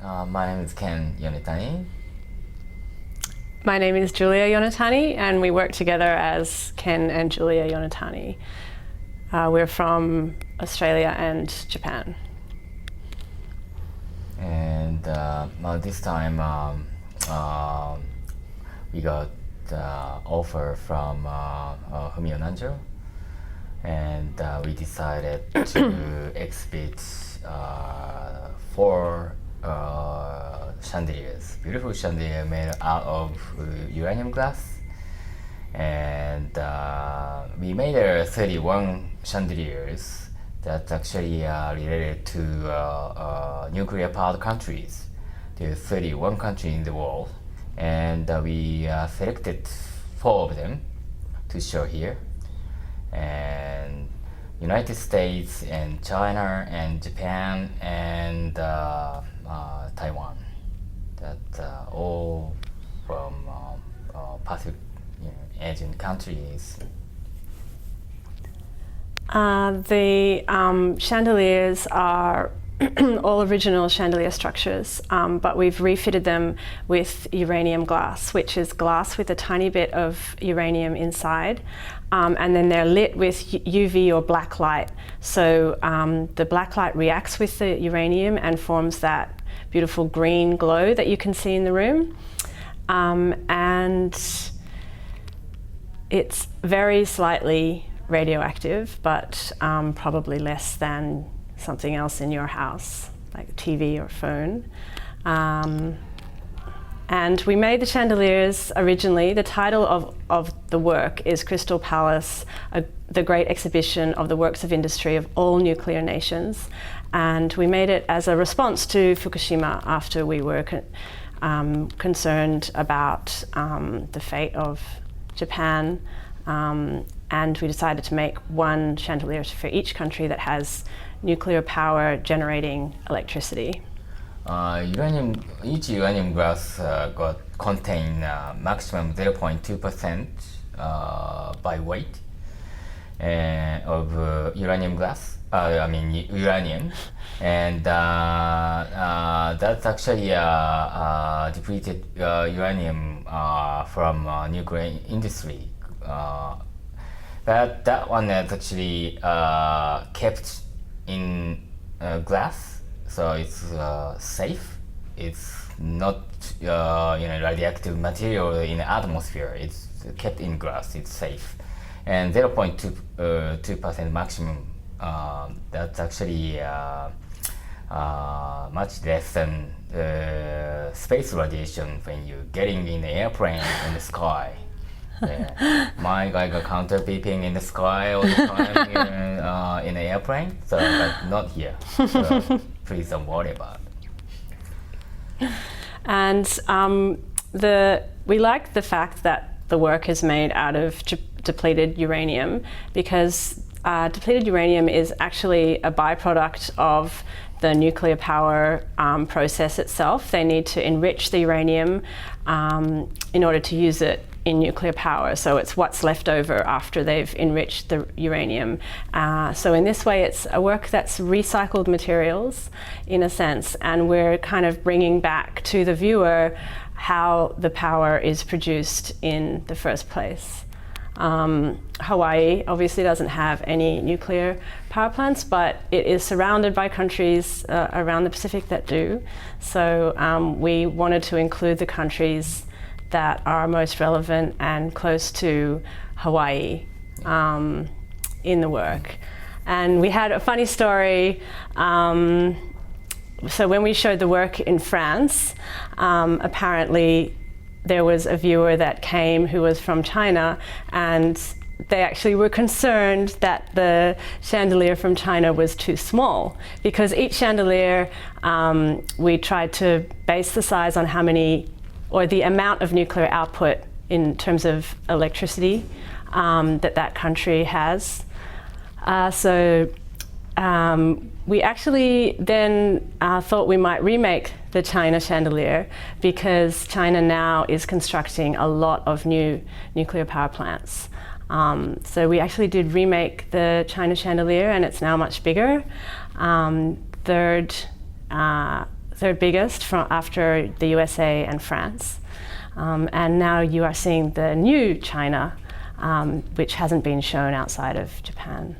My name is Ken Yonetani. My name is Julia Yonetani, and we work together as Ken and Julia Yonetani. We're from Australia and Japan. And this time we got offer from Fumio Nanjo, and we decided to exhibit 4 chandeliers, beautiful chandelier made out of uranium glass, and we made 31 chandeliers that actually are related to nuclear powered countries. There's 31 countries in the world, and we selected 4 of them to show here, and United States and China and Japan and Taiwan, that all from Pacific Asian countries. The chandeliers are all original chandelier structures, but we've refitted them with uranium glass, which is glass with a tiny bit of uranium inside, and then they're lit with UV or black light. So the black light reacts with the uranium and forms that beautiful green glow that you can see in the room. And it's very slightly radioactive, but probably less than something else in your house, like a TV or phone. And we made the chandeliers originally. The title of the work is Crystal Palace, the great exhibition of the works of industry of all nuclear nations. And we made it as a response to Fukushima after we were concerned about the fate of Japan. And we decided to make 1 chandelier for each country that has nuclear power generating electricity. Each uranium glass contain maximum 0.2% by weight of uranium glass. Uranium, and that's actually depleted uranium from nuclear industry. But that one is actually kept in glass, so it's safe. It's not radioactive material in the atmosphere. It's kept in glass. It's safe, and 0.2% maximum. That's actually much less than space radiation when you're getting in the airplane in the sky. Yeah. My Geiger counter beeping in the sky all the time in the airplane, so but not here. So please don't worry about it. And we like the fact that the work is made out of depleted uranium, because depleted uranium is actually a byproduct of the nuclear power process itself. They need to enrich the uranium in order to use it in nuclear power. So it's what's left over after they've enriched the uranium. So in this way, it's a work that's recycled materials in a sense, and we're kind of bringing back to the viewer how the power is produced in the first place. Hawaii obviously doesn't have any nuclear power plants, but it is surrounded by countries around the Pacific that do. So we wanted to include the countries that are most relevant and close to Hawaii in the work. And we had a funny story. So when we showed the work in France, apparently there was a viewer that came who was from China, and they actually were concerned that the chandelier from China was too small, because each chandelier, we tried to base the size on how many, or the amount of nuclear output in terms of electricity that country has. So we actually then thought we might remake the China chandelier, because China now is constructing a lot of new nuclear power plants. So we actually did remake the China chandelier, and it's now much bigger. third biggest after the USA and France. And now you are seeing the new China, which hasn't been shown outside of Japan.